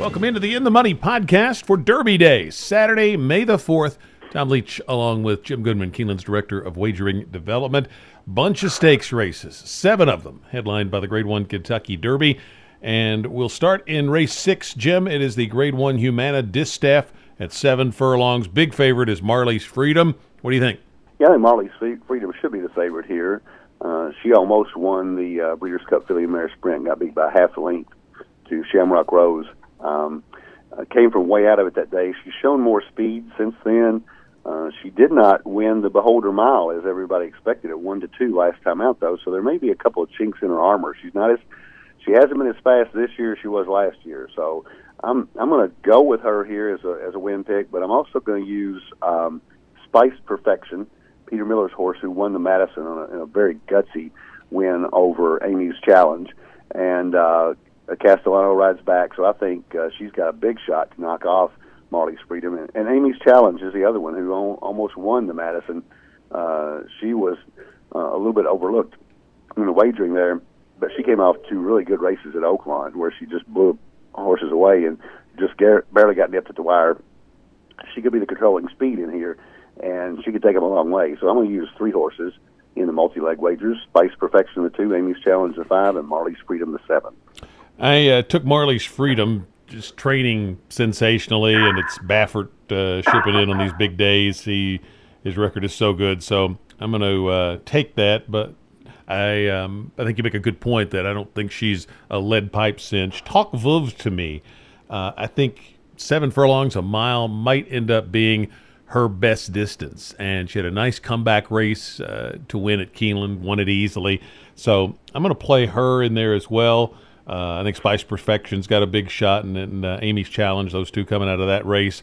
Welcome into the In the Money podcast for Derby Day, Saturday, May the 4th. Tom Leach along with Jim Goodman, Keeneland's Director of Wagering Development. Bunch of stakes races, 7 of them, headlined by the Grade 1 Kentucky Derby. And we'll start in race 6, Jim. It is the Grade 1 Humana Distaff at 7 furlongs. Big favorite is Marley's Freedom. What do you think? Yeah, I think Marley's Freedom should be the favorite here. She almost won the Breeders' Cup Filly Mare Sprint, got beat by half a length to Shamrock Rose. Came from way out of it that day. She's shown more speed since then. She did not win the Beholder Mile as everybody expected at 1-2 last time out, though. So there may be a couple of chinks in her armor. She hasn't been as fast this year as she was last year. So I'm going to go with her here as a win pick, but I'm also going to use Spiced Perfection, Peter Miller's horse, who won the Madison in a very gutsy win over Amy's Challenge, and Castellano rides back, so I think she's got a big shot to knock off Marley's Freedom. And Amy's Challenge is the other one who almost won the Madison. She was a little bit overlooked in the wagering there, but she came off 2 really good races at Oaklawn where she just blew horses away and just barely got nipped at the wire. She could be the controlling speed in here, and she could take them a long way. So I'm going to use 3 horses in the multi-leg wagers: Spice Perfection the 2, Amy's Challenge the 5, and Marley's Freedom the 7. I took Marley's Freedom, just training sensationally, and it's Baffert shipping in on these big days. His record is so good, so I'm going to take that. But I think you make a good point that I don't think she's a lead pipe cinch. Talk Veuve to me. I think 7 furlongs, a mile, might end up being her best distance. And she had a nice comeback race to win at Keeneland, won it easily. So I'm going to play her in there as well. I think Spice Perfection's got a big shot, and Amy's Challenge, those 2 coming out of that race.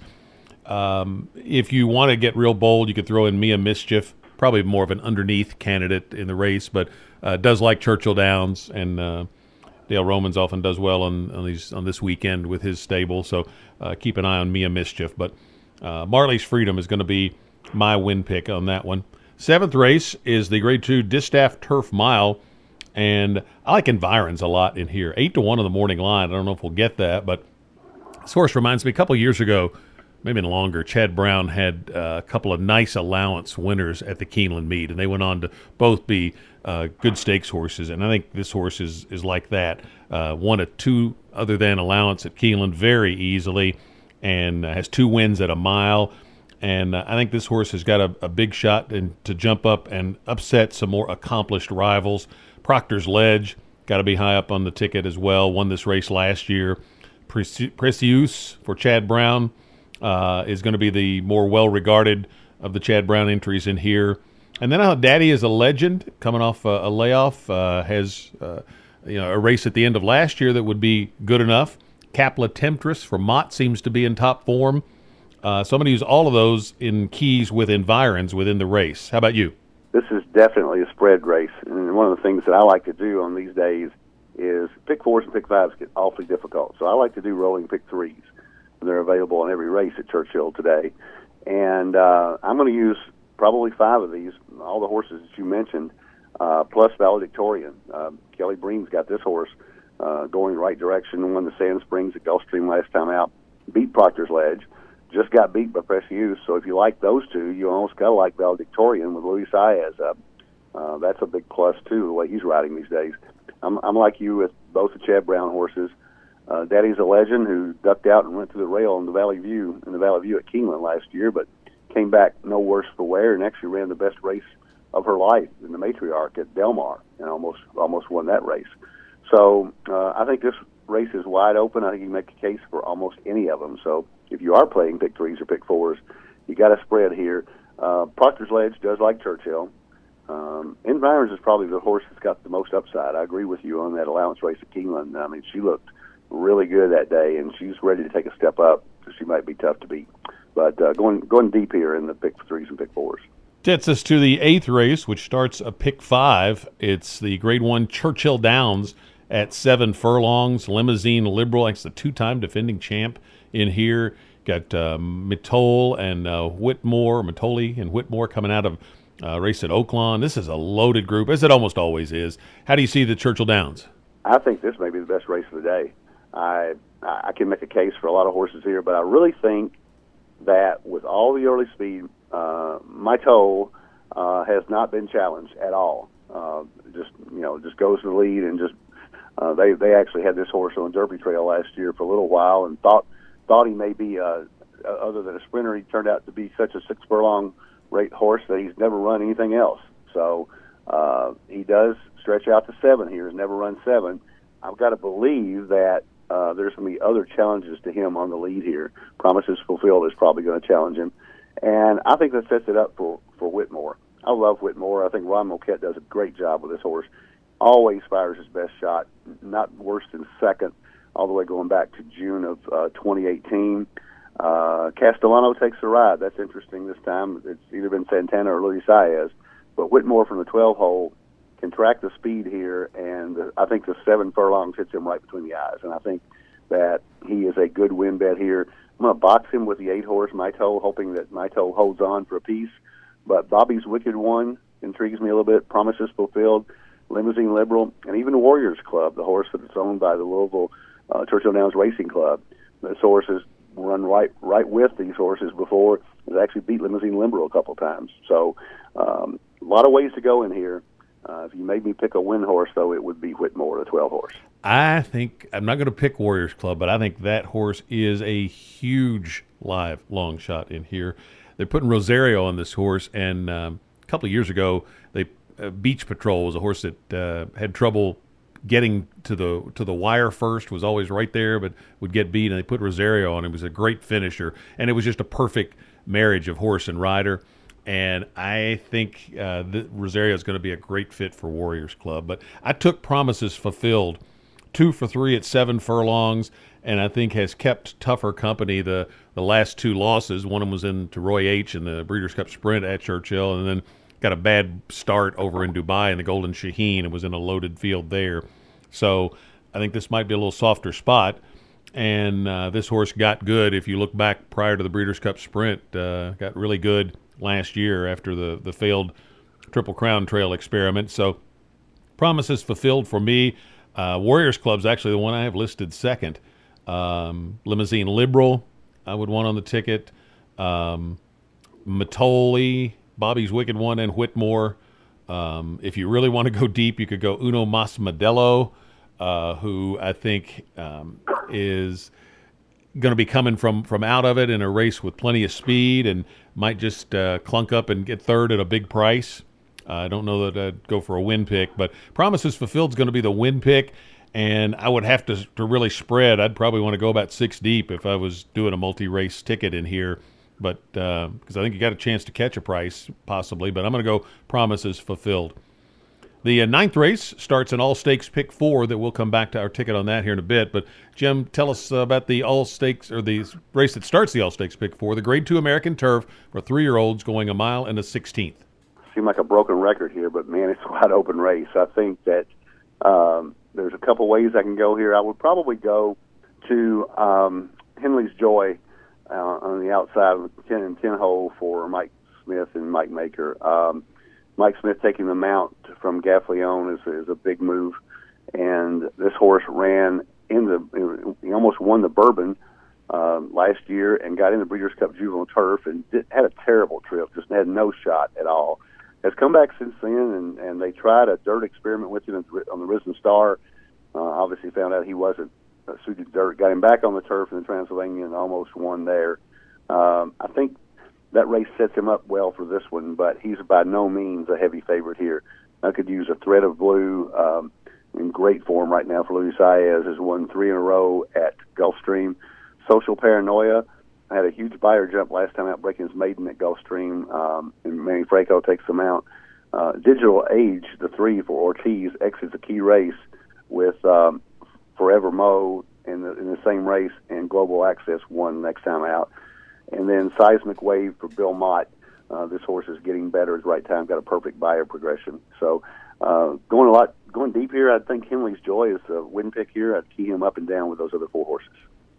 If you want to get real bold, you could throw in Mia Mischief, probably more of an underneath candidate in the race, but does like Churchill Downs, and Dale Romans often does well on this weekend with his stable, so keep an eye on Mia Mischief. But Marley's Freedom is going to be my win pick on that one. 7th race is the Grade 2 Distaff Turf Mile. And I like Environs a lot in here. 8-1 on the morning line. I don't know if we'll get that, but this horse reminds me a couple of years ago, maybe longer, Chad Brown had a couple of nice allowance winners at the Keeneland meet, and they went on to both be good stakes horses. And I think this horse is like that. Won a 2 other than allowance at Keeneland very easily, and has 2 wins at a mile. And I think this horse has got a big shot to jump up and upset some more accomplished rivals. Proctor's Ledge, got to be high up on the ticket as well. Won this race last year. Precious for Chad Brown is going to be the more well-regarded of the Chad Brown entries in here. And then Daddy is a Legend, coming off a layoff, has a race at the end of last year that would be good enough. Capla Temptress for Mott seems to be in top form. So I'm going to use all of those in keys with environs within the race. How about you? This is definitely a spread race, and one of the things that I like to do on these days is pick 4s and pick 5s get awfully difficult. So I like to do rolling pick 3s. They're available on every race at Churchill today. And I'm going to use probably 5 of these, all the horses that you mentioned, plus Valedictorian. Kelly Breen's got this horse going the right direction, won the Sand Springs at Gulfstream last time out, beat Proctor's Ledge. Just got beat by Precious, so if you like those 2, you almost got to like Valedictorian with Luis Saez up. That's a big plus, too, the way he's riding these days. I'm like you with both the Chad Brown horses. Daddy's a Legend who ducked out and went to the rail in the Valley View at Keeneland last year, but came back no worse for wear and actually ran the best race of her life in the Matriarch at Del Mar and almost won that race. So I think this race is wide open. I think you can make a case for almost any of them. So if you are playing pick 3s or pick 4s, you got a spread here. Proctor's Ledge does like Churchill. Environs is probably the horse that's got the most upside. I agree with you on that allowance race at Keeneland. I mean, she looked really good that day, and she's ready to take a step up. So she might be tough to beat. But going deep here in the pick 3s and pick 4s. Gets us to the 8th race, which starts a pick 5. It's the Grade 1 Churchill Downs at 7 furlongs. Limousine Liberal, it's the 2-time defending champ in here. Got Mitole and Whitmore, Mitole and Whitmore coming out of race at Oaklawn. This is a loaded group, as it almost always is. How do you see the Churchill Downs? I think this may be the best race of the day. I can make a case for a lot of horses here, but I really think that with all the early speed, My Toe has not been challenged at all. Just goes to the lead and just they actually had this horse on Derby Trail last year for a little while and thought he may be other than a sprinter. He turned out to be such a 6 furlong rate horse that he's never run anything else. So he does stretch out to 7 here. He's never run 7. I've got to believe that there's going to be other challenges to him on the lead here. Promises Fulfilled is probably going to challenge him. And I think that sets it up for Whitmore. I love Whitmore. I think Ron Moquette does a great job with this horse. Always fires his best shot, not worse than second, all the way going back to June of 2018. Castellano takes the ride. That's interesting this time. It's either been Santana or Luis Saez. But Whitmore from the 12 hole can track the speed here, and I think the 7 furlongs hits him right between the eyes. And I think that he is a good win bet here. I'm going to box him with the 8 horse, My Toe, hoping that My Toe holds on for a piece. But Bobby's Wicked One intrigues me a little bit. Promises Fulfilled, Limousine Liberal, and even Warriors Club, the horse that's owned by the Louisville Churchill Downs Racing Club. This horse has run right with these horses before. Has actually beat Limousine Liberal a couple times. So a lot of ways to go in here. If you made me pick a win horse, though, it would be Whitmore, the 12 horse. I think I'm not going to pick Warriors Club, but I think that horse is a huge live long shot in here. They're putting Rosario on this horse, and a couple of years ago, Beach Patrol was a horse that had trouble getting to the wire first, was always right there, but would get beat, and they put Rosario on him. It was a great finisher, and it was just a perfect marriage of horse and rider. And I think Rosario is going to be a great fit for Warriors Club. But I took Promises Fulfilled, 2 for 3 at 7 furlongs, and I think has kept tougher company the last 2 losses. One of them was to Roy H. in the Breeders' Cup Sprint at Churchill, and then got a bad start over in Dubai in the Golden Shaheen and was in a loaded field there. So I think this might be a little softer spot. And this horse got good. If you look back prior to the Breeders' Cup Sprint, got really good last year after the failed Triple Crown Trail experiment. So Promises Fulfilled for me. Warriors Club's actually the one I have listed second. Limousine Liberal, I would want on the ticket. Matoli, Bobby's Wicked One, and Whitmore. If you really want to go deep, you could go Uno Mas Modelo, who I think is going to be coming from out of it in a race with plenty of speed and might just clunk up and get third at a big price. I don't know that I'd go for a win pick, but Promises Fulfilled is going to be the win pick, and I would have to really spread. I'd probably want to go about 6 deep if I was doing a multi-race ticket in here, but because I think you got a chance to catch a price possibly, but I'm going to go Promises Fulfilled. The 9th race starts in All Stakes Pick 4 that we'll come back to our ticket on that here in a bit. But, Jim, tell us about the All Stakes, or the race that starts the All Stakes Pick 4, the Grade 2 American Turf for 3-year-olds going 1 mile and a 16th. Seem like a broken record here, but, man, it's a wide open race. I think that there's a couple ways I can go here. I would probably go to Henley's Joy on the outside of the 10 and 10 hole for Mike Smith and Mike Maker. Mike Smith taking the mount from Gaffleon is a big move, and this horse ran he almost won the Bourbon last year and got in the Breeders' Cup Juvenile Turf and had a terrible trip, just had no shot at all. Has come back since then, and they tried a dirt experiment with him on the Risen Star. Obviously found out he wasn't suited dirt, got him back on the turf in the Transylvania and almost won there. I think that race sets him up well for this one, but he's by no means a heavy favorite here. I could use a Thread of Blue in great form right now for Luis Saez, has won 3 in a row at Gulfstream. Social Paranoia had a huge buyer jump last time out, breaking his maiden at Gulfstream, and Manny Franco takes him out. Digital Age, the 3 for Ortiz, exits a key race with Forever Mo in the same race, and Global Access won next time out. And then Seismic Wave for Bill Mott. This horse is getting better at the right time, got a perfect buyer progression. So going deep here, I think Henley's Joy is a win pick here. I'd key him up and down with those other 4 horses.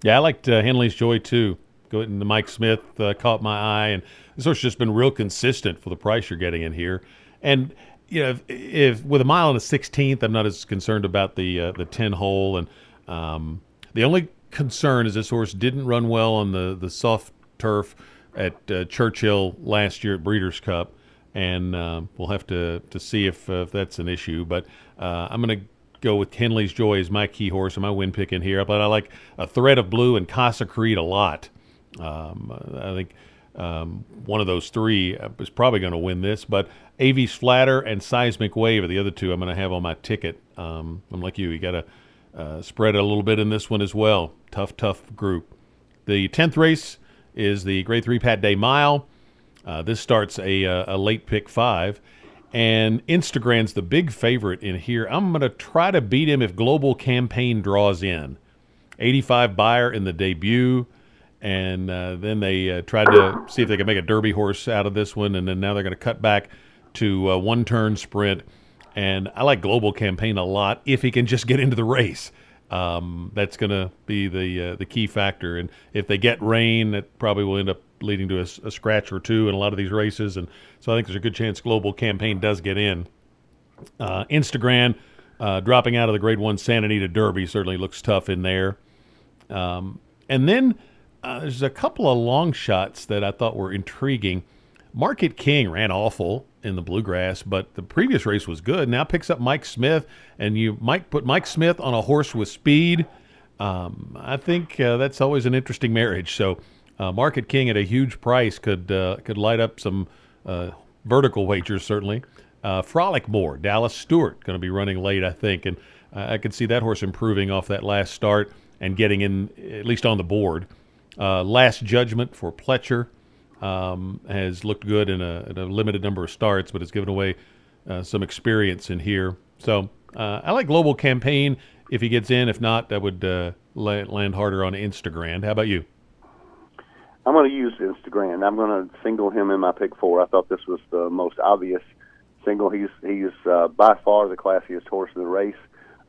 Yeah, I liked Henley's Joy too. Going to Mike Smith caught my eye, and this horse has just been real consistent for the price you're getting in here. And you know, if with 1 mile and a 16th, I'm not as concerned about the 10 hole, and The only concern is this horse didn't run well on the soft turf at Churchill last year at Breeders' Cup, and we'll have to see if that's an issue. But I'm going to go with Henley's Joy as my key horse and my win pick in here. But I like A Thread of Blue and Casa Creed a lot. I think one of those three is probably going to win this. But Avies Flatter and Seismic Wave are the other two I'm going to have on my ticket. I'm like you got to spread it a little bit in this one as well. Tough group. The 10th race is the Grade 3 Pat Day Mile. This starts a late pick 5. And Instagram's the big favorite in here. I'm going to try to beat him if Global Campaign draws in. 85 buyer in the debut. And then they tried to see if they could make a Derby horse out of this one. And then now they're going to cut back to a one-turn sprint. And I like Global Campaign a lot if he can just get into the race. That's going to be the key factor. And if they get rain, that probably will end up leading to a scratch or two in a lot of these races. And so I think there's a good chance Global Campaign does get in. Instagram dropping out of the Grade 1 Santa Anita Derby certainly looks tough in there. And then there's a couple of long shots that I thought were intriguing. Market King ran awful in the Bluegrass, but the previous race was good. Now picks up Mike Smith, and you might put Mike Smith on a horse with speed. I think that's always an interesting marriage. So Market King at a huge price could light up some vertical wagers, certainly. Frolic More, Dallas Stewart, going to be running late, I think. And I could see that horse improving off that last start and getting in, at least on the board. Last Judgment for Pletcher has looked good in a limited number of starts, but has given away some experience in here. So I like Global Campaign if he gets in. If not, that would land harder on Instagram. How about you? I'm going to use Instagram. I'm going to single him in my pick 4. I thought this was the most obvious single. He's by far the classiest horse in the race.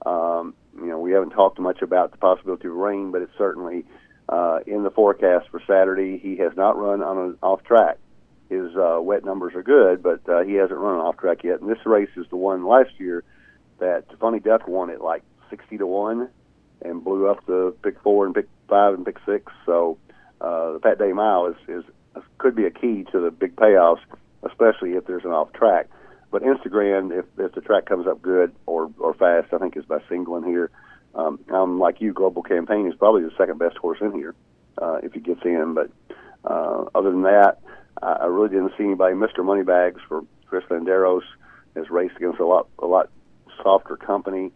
We haven't talked much about the possibility of rain, but it's certainly in the forecast for Saturday. He has not run on an off track. His wet numbers are good, but he hasn't run off track yet. And this race is the one last year that Funny Duck won at like 60-1 and blew up the pick 4 and pick 5 and pick 6. So the Pat Day Mile is could be a key to the big payoffs, especially if there's an off track. But Instagram, if the track comes up good or fast, I think is by singling here. I'm like you, Global Campaign is probably the second best horse in here if he gets in. But other than that, I really didn't see anybody. Mr. Moneybags for Chris Landeros has raced against a lot softer company.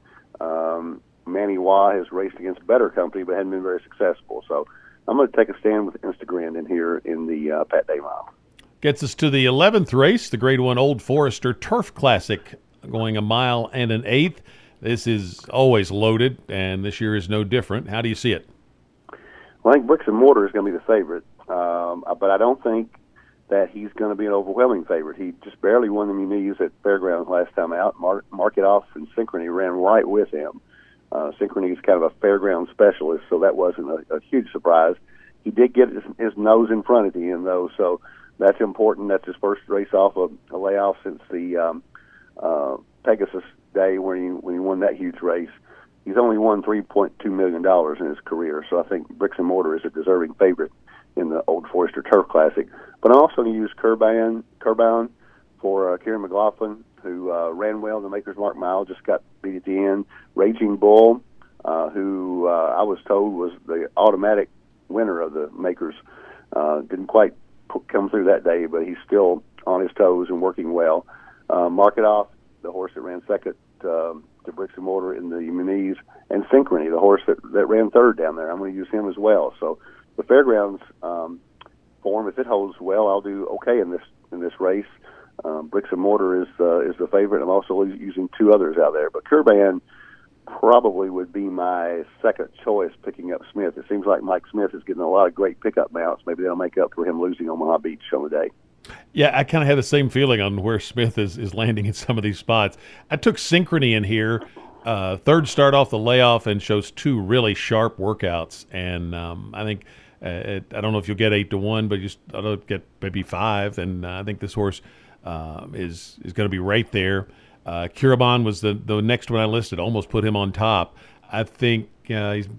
Manny Wah has raced against better company, but hadn't been very successful. So I'm going to take a stand with Instagram in here in the Pat Day Mile. Gets us to the 11th race, the Grade 1 Old Forester Turf Classic, going 1 mile and 1/8. This is always loaded, and this year is no different. How do you see it? Well, I think Bricks and Mortar is going to be the favorite, but I don't think that he's going to be an overwhelming favorite. He just barely won the Muniz at Fairgrounds last time out. Mark It Off and Synchrony ran right with him. Synchrony is kind of a fairground specialist, so that wasn't a huge surprise. He did get his nose in front at the end, though, so that's important. That's his first race off of a layoff since the Pegasus day when he won that huge race. He's only won $3.2 million in his career, so I think Bricks and Mortar is a deserving favorite in the Old Forester Turf Classic. But I'm also going to use Curbound for Kieran McLaughlin, who ran well in the Maker's Mark Mile, just got beat at the end. Raging Bull, who I was told was the automatic winner of the Makers, didn't quite come through that day, but he's still on his toes and working well. Mark It Off, the horse that ran second to Bricks and Mortar in the Muniz, and Synchrony, the horse that ran third down there. I'm going to use him as well. So the Fairgrounds form, if it holds well, I'll do okay in this race. Bricks and Mortar is the favorite. I'm also using 2 others out there, but Curban probably would be my second choice, picking up Smith. It seems like Mike Smith is getting a lot of great pickup mounts. Maybe that'll make up for him losing Omaha Beach on the day. Yeah, I kind of have the same feeling on where Smith is landing in some of these spots. I took Synchrony in here, third start off the layoff, and shows 2 really sharp workouts. And I think I don't know if you'll get 8-1, but I'll get maybe 5. And I think this horse is going to be right there. Curabon was the next one I listed. Almost put him on top. I think he's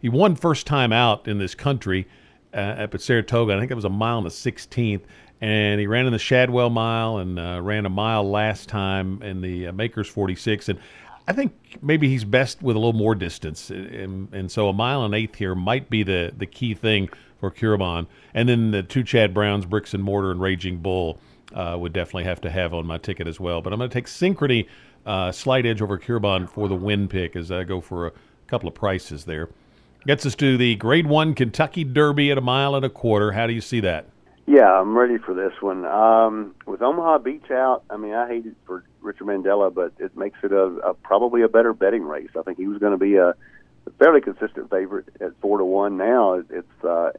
he won first time out in this country up at Saratoga. I think it was a mile in the 16th. And he ran in the Shadwell mile and ran a mile last time in the Makers 46. And I think maybe he's best with a little more distance. And so a mile and eighth here might be the key thing for Curabon. And then the two Chad Browns, Bricks and Mortar and Raging Bull, would definitely have to have on my ticket as well. But I'm going to take Synchrony, slight edge over Curabon for the win pick as I go for a couple of prices there. Gets us to the Grade 1 Kentucky Derby at a mile and a quarter. How do you see that? Yeah, I'm ready for this one. With Omaha Beach out, I mean, I hate it for Richard Mandella, but it makes it probably a better betting race. I think he was going to be a fairly consistent favorite at 4-1. Now it's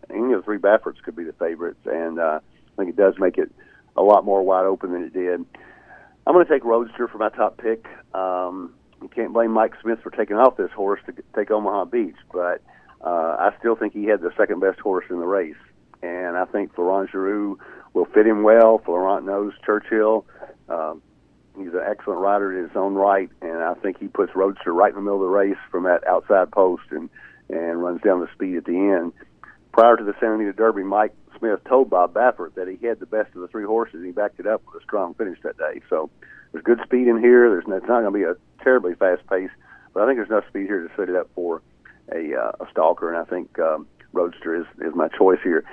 any of the three Bafferts could be the favorites, and I think it does make it a lot more wide open than it did. I'm going to take Roadster for my top pick. You can't blame Mike Smith for taking off this horse to take Omaha Beach, but I still think he had the second best horse in the race. And I think Florent Giroux will fit him well. Florent knows Churchill. He's an excellent rider in his own right, and I think he puts Roadster right in the middle of the race from that outside post and runs down the speed at the end. Prior to the Santa Anita Derby, Mike Smith told Bob Baffert that he had the best of the three horses, and he backed it up with a strong finish that day. So there's good speed in here. It's not going to be a terribly fast pace, but I think there's enough speed here to set it up for a stalker, and I think Roadster is my choice here.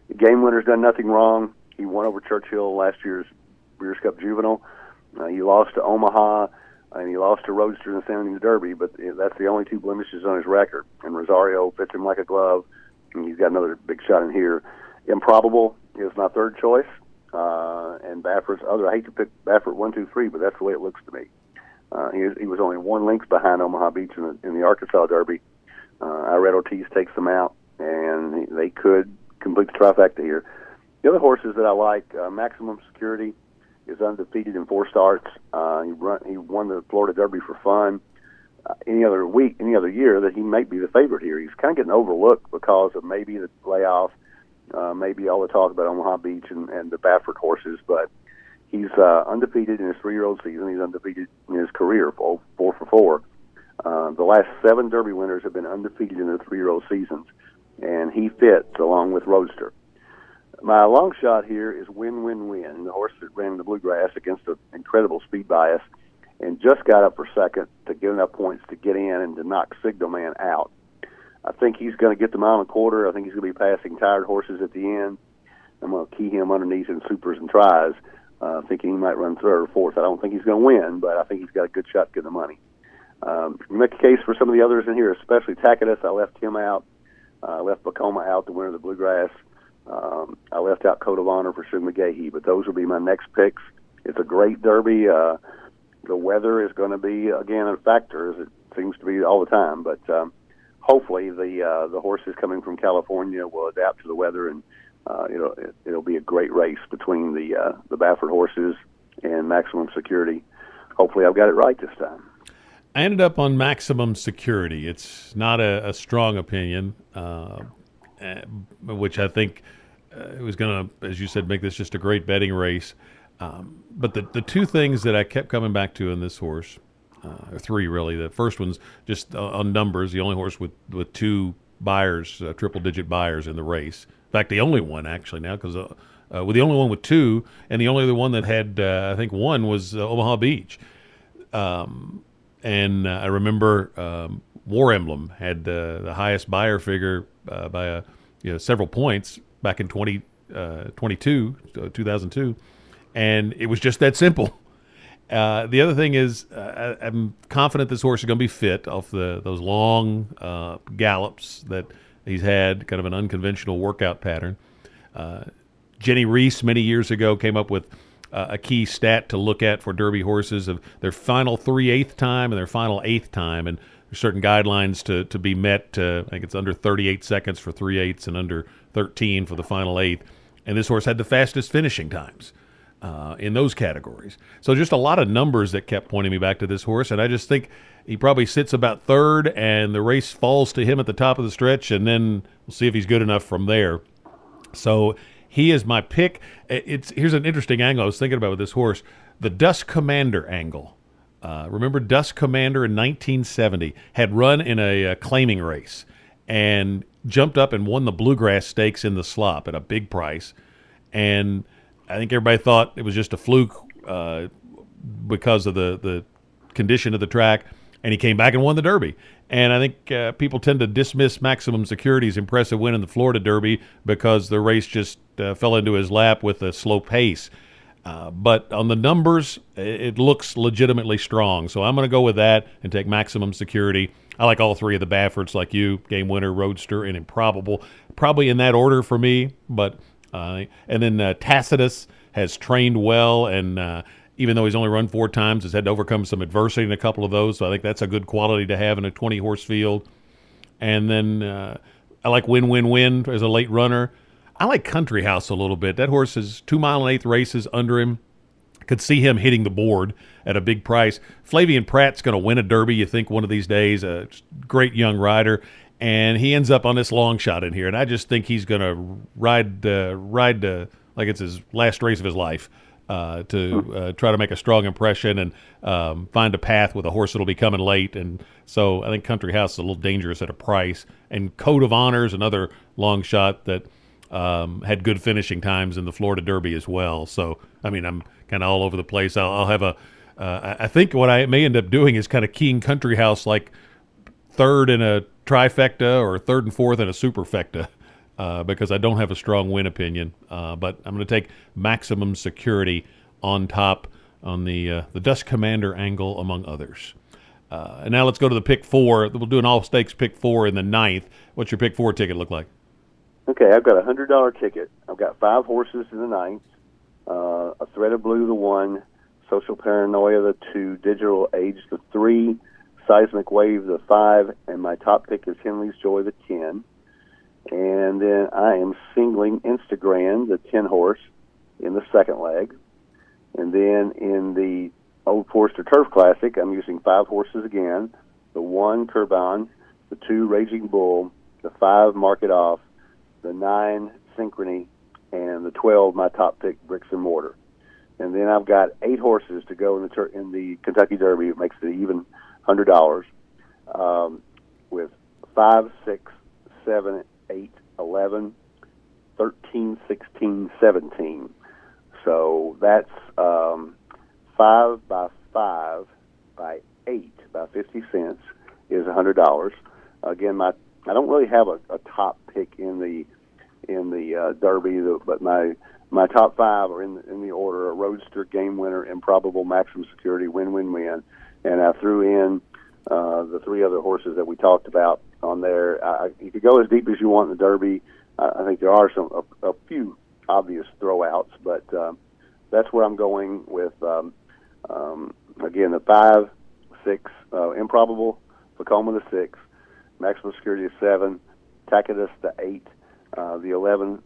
The Game Winner's done nothing wrong. He won over Churchill last year's Breeders' Cup Juvenile. He lost to Omaha, and he lost to Roadster in the Santa Anita Derby, but that's the only two blemishes on his record. And Rosario fits him like a glove, and he's got another big shot in here. Improbable is my third choice, and Baffert's other. I hate to pick Baffert 1, 2, 3, but that's the way it looks to me. He was only 1 length behind Omaha Beach in the Arkansas Derby. I read Ortiz takes them out, and they could complete the trifecta here. The other horses that I like, Maximum Security is undefeated in 4 starts. He won the Florida Derby for fun. Any other year that he might be the favorite here. He's kind of getting overlooked because of maybe the layoff, maybe all the talk about Omaha Beach and the Baffert horses, but he's undefeated in his 3-year-old season. He's undefeated in his career, 4 for 4. The last 7 Derby winners have been undefeated in their 3-year-old seasons, and he fits along with Roadster. My long shot here is Win, Win, Win, the horse that ran in the Bluegrass against an incredible speed bias and just got up for second to get enough points to get in and to knock Signal Man out. I think he's going to get the mile and a quarter. I think he's going to be passing tired horses at the end. I'm going to key him underneath in supers and tries, thinking he might run third or fourth. I don't think he's going to win, but I think he's got a good shot to get the money. You make a case for some of the others in here, especially Tacitus. I left him out. I left Bacoma out, the winner of the Bluegrass. I left out Code of Honor for Shug McGahee, but those will be my next picks. It's a great Derby. The weather is going to be, again, a factor, as it seems to be all the time. But hopefully the horses coming from California will adapt to the weather, and it'll be a great race between the Baffert horses and Maximum Security. Hopefully I've got it right this time. I ended up on Maximum Security. It's not a strong opinion, which I think it was going to, as you said, make this just a great betting race. But the two things that I kept coming back to in this horse, or 3 really. The first one's just on numbers, the only horse with 2 buyers, triple-digit buyers in the race. In fact, the only one actually now, because the only one with 2, and the only other one that had, I think, 1 was Omaha Beach. And I remember War Emblem had the highest buyer figure by several points back in 2002, and it was just that simple. The other thing is I'm confident this horse is going to be fit off those long gallops that he's had, kind of an unconventional workout pattern. Jenny Reese many years ago came up with a key stat to look at for Derby horses of their final 3/8 time and their final 1/8 time, and there's certain guidelines to be met. I think it's under 38 seconds for 3/8 and under 13 for the final 1/8. And this horse had the fastest finishing times in those categories. So just a lot of numbers that kept pointing me back to this horse, and I just think he probably sits about third, and the race falls to him at the top of the stretch, and then we'll see if he's good enough from there. So he is my pick. Here's an interesting angle I was thinking about with this horse, the Dusk Commander angle. Remember Dusk Commander in 1970 had run in a claiming race, and jumped up and won the Bluegrass Stakes in the slop at a big price. And I think everybody thought it was just a fluke because of the condition of the track. And he came back and won the Derby. And I think people tend to dismiss Maximum Security's impressive win in the Florida Derby because the race just fell into his lap with a slow pace. But on the numbers, it looks legitimately strong. So I'm going to go with that and take Maximum Security. I like all three of the Bafferts like you, Game Winner, Roadster, and Improbable. Probably in that order for me. But and then Tacitus has trained well, and even though he's only run 4 times, has had to overcome some adversity in a couple of those. So I think that's a good quality to have in a 20-horse field. And then I like Win Win Win as a late runner. I like Country House a little bit. That horse is 2 mile and 1/8 races under him. Could see him hitting the board at a big price. Flavian Pratt's going to win a Derby, you think, one of these days. A great young rider. And he ends up on this long shot in here. And I just think he's going to ride like it's his last race of his life to try to make a strong impression and find a path with a horse that'll be coming late. And so I think Country House is a little dangerous at a price. And Code of Honor is another long shot that had good finishing times in the Florida Derby as well. So, I mean, I'm kind of all over the place. I'll have I think what I may end up doing is kind of keying Country House like third in a trifecta or third and fourth in a superfecta because I don't have a strong win opinion. But I'm going to take Maximum Security on top on the Dust Commander angle, among others. And now let's go to the pick 4. We'll do an all-stakes pick 4 in the 9th. What's your pick 4 ticket look like? Okay, I've got a $100 ticket. I've got 5 horses in the 9th. A Thread of Blue, the 1, Social Paranoia, the 2, Digital Age, the 3, Seismic Wave, the 5, and my top pick is Henley's Joy, the 10. And then I am singling Instagram, the 10 horse, in the second leg. And then in the Old Forester Turf Classic, I'm using 5 horses again. The 1, Turbine, the 2, Raging Bull, the 5, Mark It Off, the 9, Synchrony, and the 12, my top pick, Bricks and Mortar. And then I've got 8 horses to go in the Kentucky Derby. It makes it even $100 with 5, 6, 7, 8, 11, 13, 16, 17. So that's 5 by 5 by 8 by 50 cents is $100. Again, I don't really have a top pick in the Derby, but my top 5 are in the order: a Roadster, Game Winner, Improbable, Maximum Security, Win Win Win, and I threw in the 3 other horses that we talked about on there. You could go as deep as you want in the Derby. I think there are a few obvious throwouts, but that's where I'm going with. Again, the 5, 6, Improbable, Vekoma the 6, Maximum Security the 7, Tacitus the 8, the 11.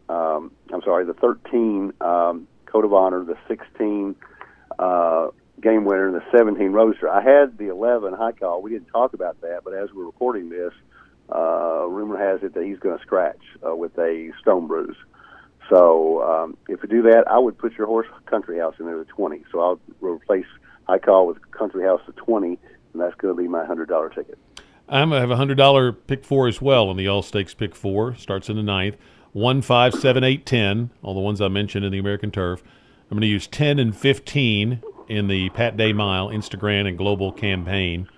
The 13, Code of Honor, the 16, Game Winner, and the 17, Roadster. I had the 11, High Call. We didn't talk about that, but as we're recording this, rumor has it that he's going to scratch with a stone bruise. So if you do that, I would put your horse Country House in there at 20. So I'll replace High Call with Country House at 20, and that's going to be my $100 ticket. I'm going to have a $100 pick 4 as well in the All Stakes pick 4. Starts in the 9th. 1, 5, 7, 8, 10, all the ones I mentioned in the American Turf. I'm going to use 10 and 15 in the Pat Day Mile, Instagram, and Global Campaign.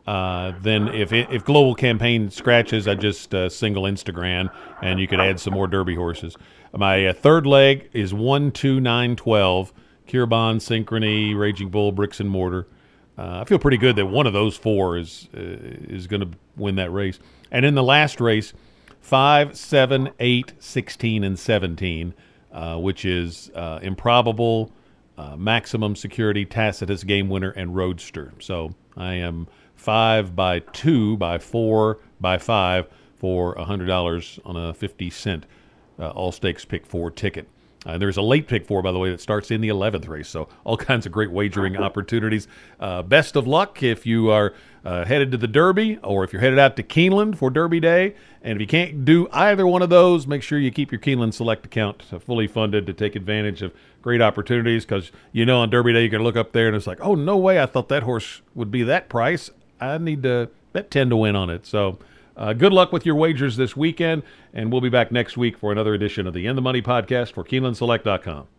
Then if Global Campaign scratches, I just single Instagram, and you could add some more Derby horses. My third leg is 1, 2, 9, 12, Curebon, Synchrony, Raging Bull, Bricks and Mortar. I feel pretty good that one of those 4 is going to win that race. And in the last race, 5, 7, 8, 16, and 17, which is Improbable, Maximum Security, Tacitus, Game Winner, and Roadster. So I am 5 by 2 by 4 by 5 for $100 on a 50-cent all-stakes pick 4 ticket. There's a late pick 4, by the way, that starts in the 11th race. So all kinds of great wagering opportunities. Best of luck if you are headed to the Derby or if you're headed out to Keeneland for Derby Day. And if you can't do either one of those, make sure you keep your Keeneland Select account fully funded to take advantage of great opportunities because, on Derby Day, you can look up there and it's like, oh, no way, I thought that horse would be that price. I need to bet 10 to win on it. So good luck with your wagers this weekend, and we'll be back next week for another edition of the In the Money podcast for KeenelandSelect.com.